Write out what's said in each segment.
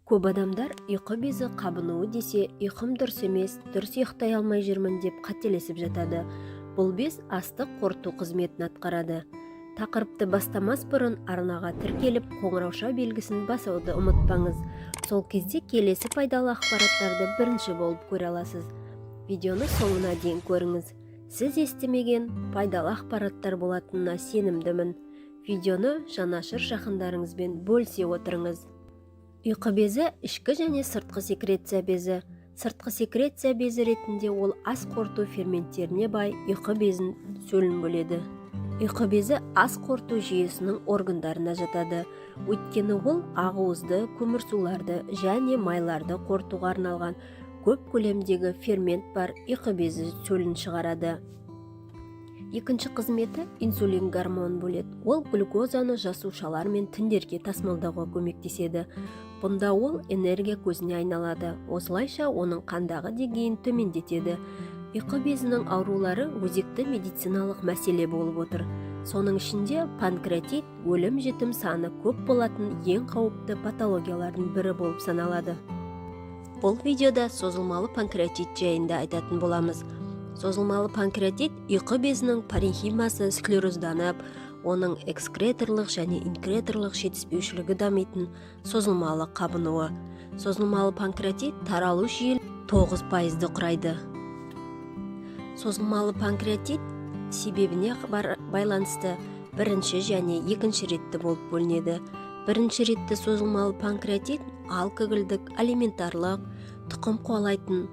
Көп адамдар ұйқы безі қабынуы десе, ұйқым дұрыс емес, дұрыс ұйықтай алмай жүрмін деп қателесіп жатады. Бұл без астық қорыту қызметін атқарады. Тақырыпты бастамас бұрын арнаға тіркеліп, қоңырауша белгісін басуды ұмытпаңыз. Сол кезде келесі пайдалы ақпараттарды бірінші болып көре аласыз. Видеоны соңына дейін көріңіз. Сіз естімеген пайдалы ақпараттар болатынына сенімдімін. Видеоны жанашыр жақындарыңызбен бөлісе отырыңыз. Ұйқы безі ішкі және сыртқы секреция безі. Сыртқы секреция безі ретінде ол ас қорыту ферменттеріне бай ұйқы безін сөлін бөледі. Ұйқы безі ас қорыту жүйесінің органдарына жатады. Өйткені ол ақуызды, көмірсуларды және майларды қорытуға арналған көп көлемдегі фермент бар ұйқы безі сөлін шығарады. Екінші қызметі инсулин гормон бөледі. Ол глюкозаны жасушалар мен тіндерге тасымалдауға көмектеседі. Бұнда ол энергия көзіне айналады. Осылайша оның қандағы деңгейін төмендетеді. Ұйқы безінің аурулары өзекті медициналық мәселе болып отыр. Соның ішінде панкреатит өлім-жітім саны көп болатын ең қауіпті патологиялардың бірі болып саналады. Бұл видеода созылмалы панкреатит жайында айтатын боламыз. Созылмалы панкреатит ұйқы безінің паренхимасы склерозданып, оның экскреторлық және инкреторлық жетіспеушілігі дамитын созылмалы қабынуы. Созылмалы панкреатит таралу жиілігі 9%-ді құрайды. Созылмалы панкреатит себебіне байланысты бірінші және екінші ретті болып бөлінеді. Бірінші ретті созылмалы панкреатит алкогольдік, алиментарлық, тұқым қуалайтын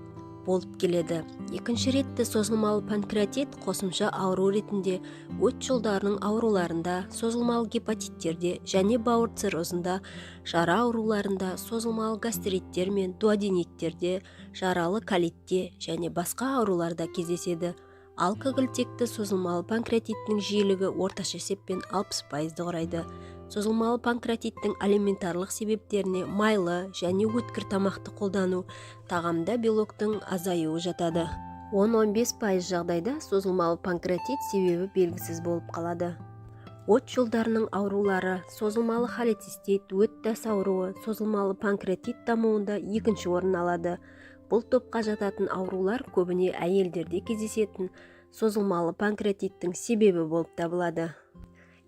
болып келеді. Екінші ретті созылмалы панкреатит қосымша ауру ретінде өт жолдарының ауруларында, созылмалы гепатиттерде және бауыр циррозында, жара ауруларында, созылмалы гастриттер мен дуодениттерде, жаралы колитте және басқа ауруларда кездеседі. Алкоголь текті созылмалы панкреатиттің жиілігі орташа есеппен 60%-ді құрайды. Созылмалы панкреатиттің алиментарлық себептеріне майлы және өткір тамақты қолдану, тағамда белоктың азаюы жатады. 10-15% жағдайда созылмалы панкреатит себебі белгісіз болып қалады. Өт жолдарының аурулары, созылмалы холецистит, өт тас ауруы, созылмалы панкреатит дамуында екінші орын алады. Бұл топқа жататын аурулар көбіне әйелдерде кездесетін созылмалы панкреатиттің себебі болып табылады.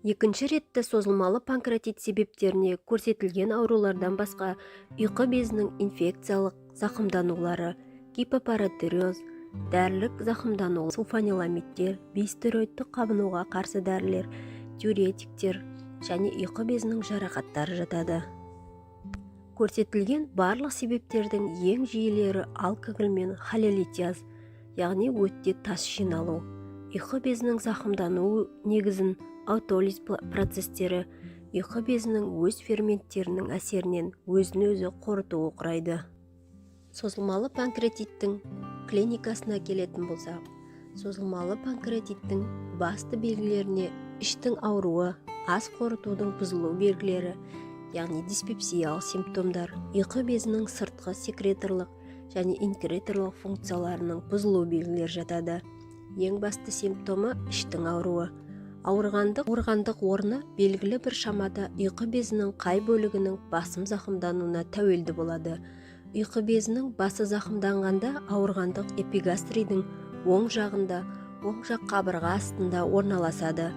Екінші ретті созылмалы панкреатит себептеріне көрсетілген аурулардан басқа ұйқы безінің инфекциялық зақымданулары, гипопаратиреоз, дәрілік зақымданулы, сульфаниламидтер, бейстероидті қабынуға қарсы дәрілер, диуретиктер және ұйқы безінің жарақаттары жатады. Көрсетілген барлық себептердің ең жиілері алкоголь мен холелитияз, яғни өтте тас жиналу. Ұйқы безінің зақымдануы негізін аутолиз процестері ұйқы безінің өз ферменттерінің әсерінен өзін-өзі қорытуы құрайды. Созылмалы панкреатиттің клиникасына келетін болсақ, созылмалы панкреатиттің басты белгілеріне іштің ауруы, ас қорытудың бұзылу белгілері, яғни диспепсиялық симптомдар, ұйқы безінің сыртқы секреторлық және инкреторлық функцияларының бұзылу белгілері жатады. Ең басты симптомы іштің ауруы. Ауырғандық орны белгілі бір шамада ұйқы безінің қай бөлігінің басым зақымдануына тәуелді болады. Ұйқы безінің басы зақымданғанда ауырғандық эпигастридің оң жағында, оң жақ қабырға астында орналасады.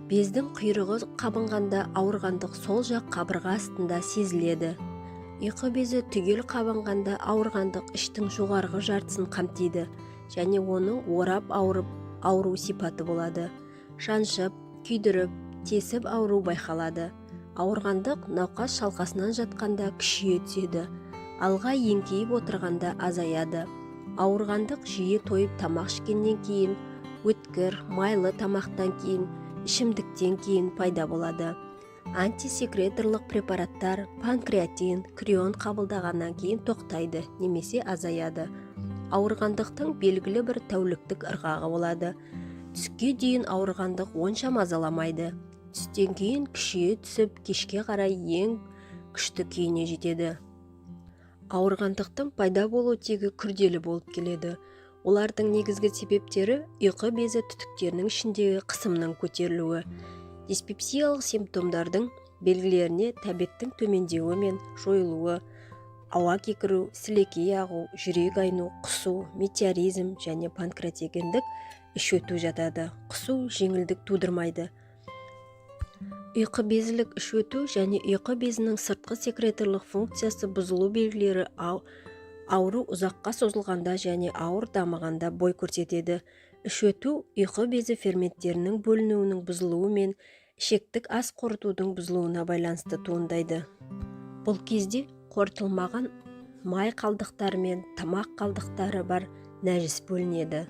Бездің құйрығы қабынғанда ауырғандық сол жақ қабырға астында сезіледі. Ұйқы безі түгел қабынғанда ауырғандық іштің жоғарғы жартысын қамтиды және оның орап ауру сипаты болады. Шаншып, күйдіріп, тесіп ауру байқалады. Ауырғандық науқас шалқасынан жатқанда күшейе түседі. Алға еңкейіп отырғанда азаяды. Ауырғандық жиі тойып тамақ ішкеннен кейін, өткір, майлы тамақтан кейін, ішімдіктен кейін пайда болады. Антисекреторлық препараттар панкреатин, крион қабылдағаннан кейін тоқтайды немесе азаяды. Ауырғандықтың белгілі бір тәуліктік ырғағы болады. Түске дейін ауырғандық онша мазаламайды. Түстен кейін күшейе түсіп, кешке қарай ең күшті күйіне жетеді. Ауырғандықтың пайда болу тегі күрделі болып келеді. Олардың негізгі себептері ұйқы безі түтіктерінің ішіндегі қысымның көтерілуі. Диспепсиялық симптомдардың белгілеріне тәбеттің төмендеуі мен жойылуы, ауа кекіру, сілекей ағу, жүрек айну, құсу, метеоризм және панкратиогендік іш өту жатады. Құсу жеңілдік тудырмайды. Ұйқы безілік іш өту және ұйқы безінің сыртқы секреторлық функциясы бұзылу белгілері ауру ұзаққа созылғанда және ауыр дамығанда бой көрсетеді. Іш өту ұйқы безі ферменттерінің бөлінуінің бұзылуы мен ішектік ас қорытудың бұзылуына байланысты туындайды. Бұл кезде қорытылмаған май қалдықтары мен тамақ қалдықтары бар нәжіс бөлінеді.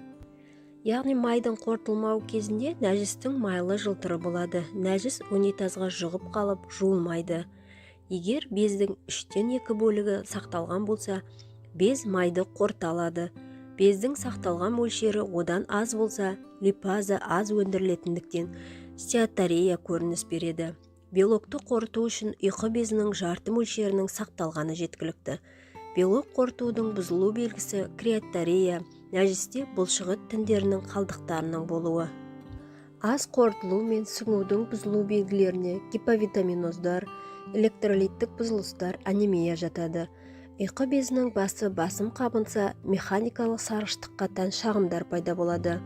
Яғни майдың қорытылмау кезінде нәжістің майлы жылтыры болады. Нәжіс унитазға жұғып қалып жуылмайды. Егер бездің 3/2 бөлігі сақталған болса, без майды қорыта алады. Бездің сақталған мөлшері одан аз болса, липаза аз өндірілетіндіктен стеаторея көрініс береді. Белокты қорыту үшін ұйқы безінің жарты мөлшерінің сақталғаны жеткілікті. Белок қорытудың бұзылу белгісі креаторея, нәжісте бұлшықет тіндерінің қалдықтарының болуы. Аз қорытылу мен сіңудің бұзылу белгілеріне гиповитаминоздар, электролиттік бұзылыстар, анемия жатады. Ұйқы безінің басы басым қабынса, механикалық сарғыштыққа тән шағымдар пайда болады.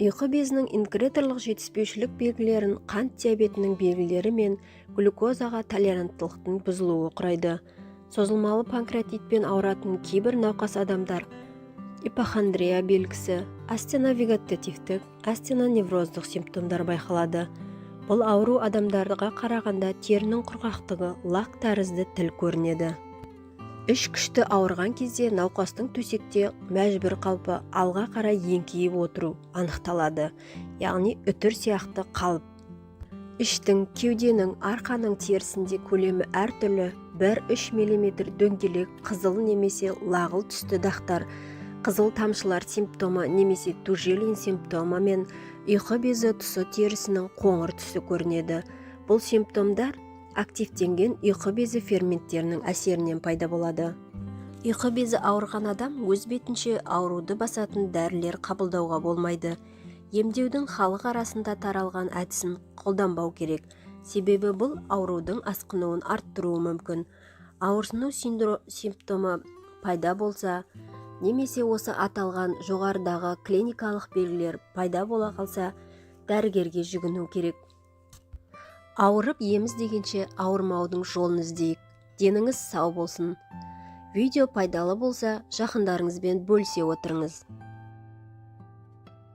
Ұйқы безінің инкреторлық жетіспеушілік белгілерін қант диабетінің белгілері мен глюкозаға толеранттылықтың бұзылуы құрайды. Созылмалы панкреатитпен ауыратын кейбір науқас адамдар ипохондрия белгісі, астеновегетативтік, астеноневроздық симптомдар байқалады. Бұл ауру адамдарға қарағанда терінің құрғақтығы, лак тәрізді тіл көрінеді. Іш күшті ауырған кезде науқастың төсекте мәжбүр қалпы алға қарай еңкейіп отыру анықталады, яғни үтір сияқты қалып. Іштің, кеуденің, арқаның терісінде көлемі әртүрлі 1-3 мм дөңгелек, қызыл немесе лағыл түсті дақтар, қызыл тамшылар симптомы немесе тужелин симптомы мен ұйқы безі тұсы терісінің қоңыр түсі көрінеді. Бұл симптомдар активтенген ұйқы безі ферменттерінің әсерінен пайда болады. Ұйқы безі ауырған адам өз бетінше ауруды басатын дәрілер қабылдауға болмайды. Емдеудің халық арасында таралған әдісін қолданбау керек. Себебі бұл аурудың асқынуын арттыруы мүмкін. Ауырсыну симптомы пайда болса, немесе осы аталған жоғарыдағы клиникалық белгілер пайда бола қалса, дәрігерге жүгіну керек. Ауырып еміз дегенше ауырмаудың жолын іздейік. Деніңіз сау болсын. Видео пайдалы болса, жақындарыңызбен бөлісе отырыңыз.